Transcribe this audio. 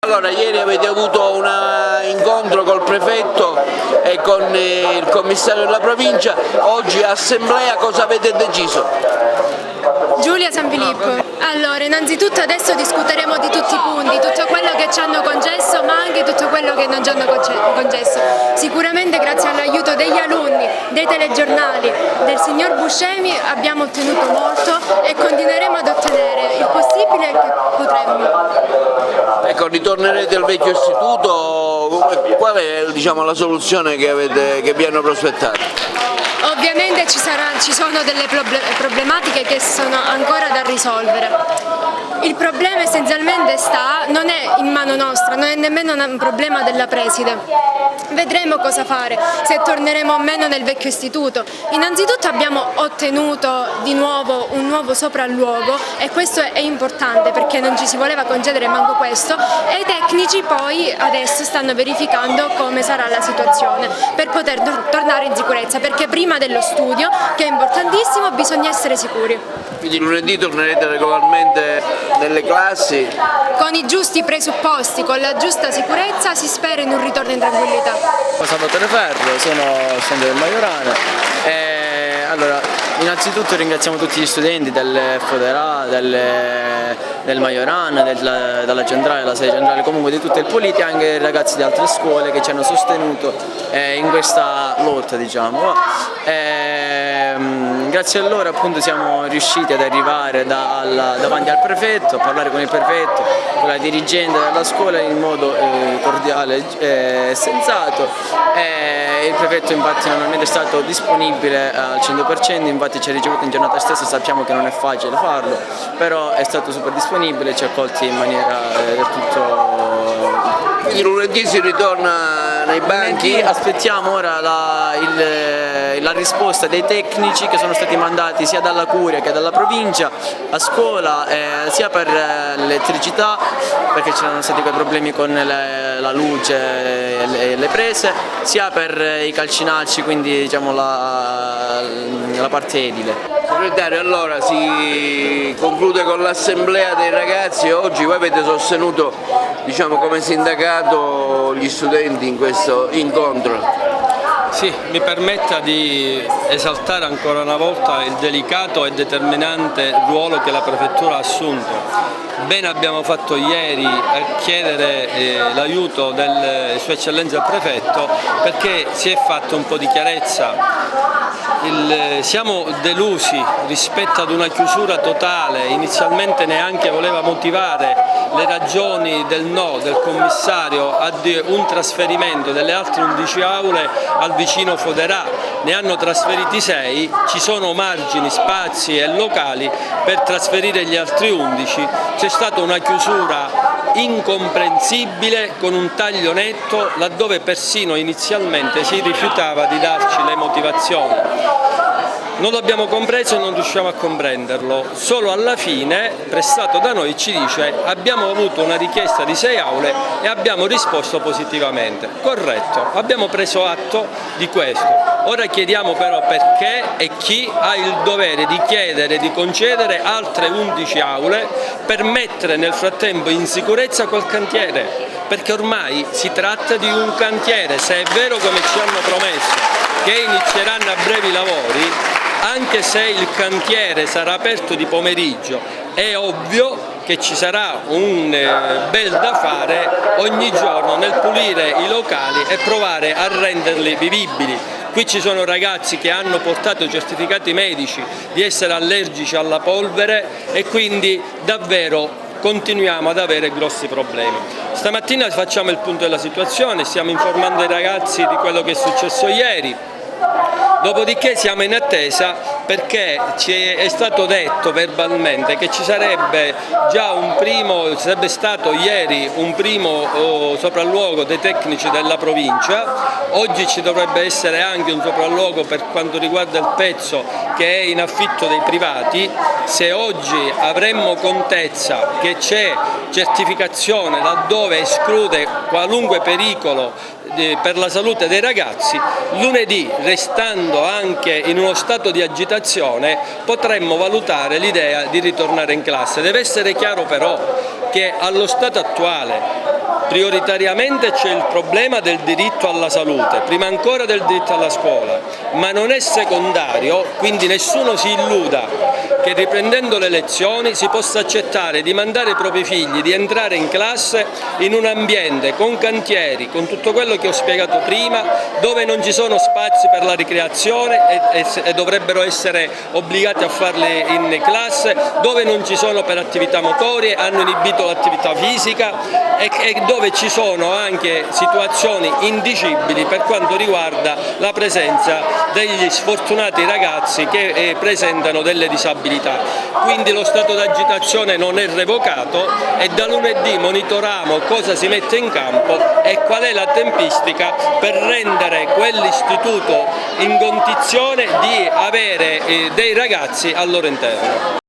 Allora, ieri avete avuto un incontro col prefetto e con il commissario della provincia, oggi assemblea, cosa avete deciso? Giulia San Filippo. Allora, innanzitutto adesso discuteremo di tutti i punti, tutto quello che ci hanno concesso ma anche tutto quello che non ci hanno concesso. Sicuramente grazie all'aiuto degli alunni, dei telegiornali, del signor Buscemi abbiamo ottenuto molto e continueremo ad ottenere il possibile e il che potremmo. Ecco, ritornerete al vecchio istituto, qual è la soluzione che vi hanno prospettato? Ovviamente ci sono delle problematiche che sono ancora da risolvere. Il problema essenzialmente non è in mano nostra, non è nemmeno un problema della preside. Vedremo cosa fare, se torneremo o meno nel vecchio istituto. Innanzitutto abbiamo ottenuto di nuovo un nuovo sopralluogo e questo è importante perché non ci si voleva concedere manco questo e i tecnici poi adesso stanno verificando come sarà la situazione per poter tornare in sicurezza, perché prima dello studio, che è importantissimo, bisogna essere sicuri. Quindi lunedì tornerete regolarmente nelle classi? Con i giusti presupposti, con la giusta sicurezza si spera in un ritorno in tranquillità. Sono Teleferro, sono studente del Majorana allora, innanzitutto ringraziamo tutti gli studenti del Foderà, del Majorana, della centrale, della sede centrale, comunque di tutto il Politi, anche i ragazzi di altre scuole che ci hanno sostenuto in questa lotta, diciamo. Grazie a loro appunto siamo riusciti ad arrivare davanti al prefetto, a parlare con il prefetto, con la dirigente della scuola in modo cordiale e sensato. Il prefetto infatti normalmente è stato disponibile al 100%, infatti ci ha ricevuto in giornata stessa, sappiamo che non è facile farlo, però è stato super disponibile, ci ha accolti in maniera del tutto... Quindi lunedì si ritorna nei banchi? Aspettiamo ora la risposta dei tecnici che sono stati mandati sia dalla Curia che dalla provincia a scuola, sia per l'elettricità, perché c'erano stati quei problemi con la luce e le prese, sia per i calcinacci, quindi diciamo la parte edile. Segretario, allora si conclude con l'assemblea dei ragazzi e oggi voi avete sostenuto come sindacato gli studenti in questo incontro. Sì, mi permetta di esaltare ancora una volta il delicato e determinante ruolo che la Prefettura ha assunto. Bene abbiamo fatto ieri a chiedere l'aiuto delle Sue Eccellenze al Prefetto, perché si è fatto un po' di chiarezza. Siamo delusi rispetto ad una chiusura totale, inizialmente neanche voleva motivare le ragioni del no del commissario a un trasferimento delle altre 11 aule al vicino Foderà, ne hanno trasferiti 6, ci sono margini, spazi e locali per trasferire gli altri 11, c'è stata una chiusura incomprensibile con un taglio netto laddove persino inizialmente si rifiutava di darci le motivazioni. Non l'abbiamo compreso e non riusciamo a comprenderlo, solo alla fine, pressato da noi, ci dice abbiamo avuto una richiesta di 6 aule e abbiamo risposto positivamente. Corretto, abbiamo preso atto di questo. Ora chiediamo però perché e chi ha il dovere di chiedere di concedere altre 11 aule per mettere nel frattempo in sicurezza quel cantiere, perché ormai si tratta di un cantiere, se è vero come ci hanno promesso che inizieranno a breve i lavori, anche se il cantiere sarà aperto di pomeriggio, è ovvio che ci sarà un bel da fare ogni giorno nel pulire i locali e provare a renderli vivibili. Qui ci sono ragazzi che hanno portato certificati medici di essere allergici alla polvere e quindi davvero continuiamo ad avere grossi problemi. Stamattina facciamo il punto della situazione, stiamo informando i ragazzi di quello che è successo ieri. Dopodiché siamo in attesa perché ci è stato detto verbalmente che ci sarebbe già sarebbe stato ieri un primo sopralluogo dei tecnici della provincia, oggi ci dovrebbe essere anche un sopralluogo per quanto riguarda il pezzo che è in affitto dei privati. Se oggi avremmo contezza che c'è certificazione laddove esclude qualunque pericolo per la salute dei ragazzi, lunedì, restando anche in uno stato di agitazione, potremmo valutare l'idea di ritornare in classe. Deve essere chiaro però che allo stato attuale prioritariamente c'è il problema del diritto alla salute, prima ancora del diritto alla scuola, ma non è secondario, quindi nessuno si illuda che riprendendo le lezioni si possa accettare di mandare i propri figli, di entrare in classe in un ambiente con cantieri, con tutto quello che ho spiegato prima, dove non ci sono spazi per la ricreazione e dovrebbero essere obbligati a farle in classe, dove non ci sono per attività motorie, hanno inibito l'attività fisica e dove ci sono anche situazioni indicibili per quanto riguarda la presenza degli sfortunati ragazzi che presentano delle disabilità. Quindi lo stato d'agitazione non è revocato e da lunedì monitoriamo cosa si mette in campo e qual è la tempistica per rendere quell'istituto in condizione di avere dei ragazzi al loro interno.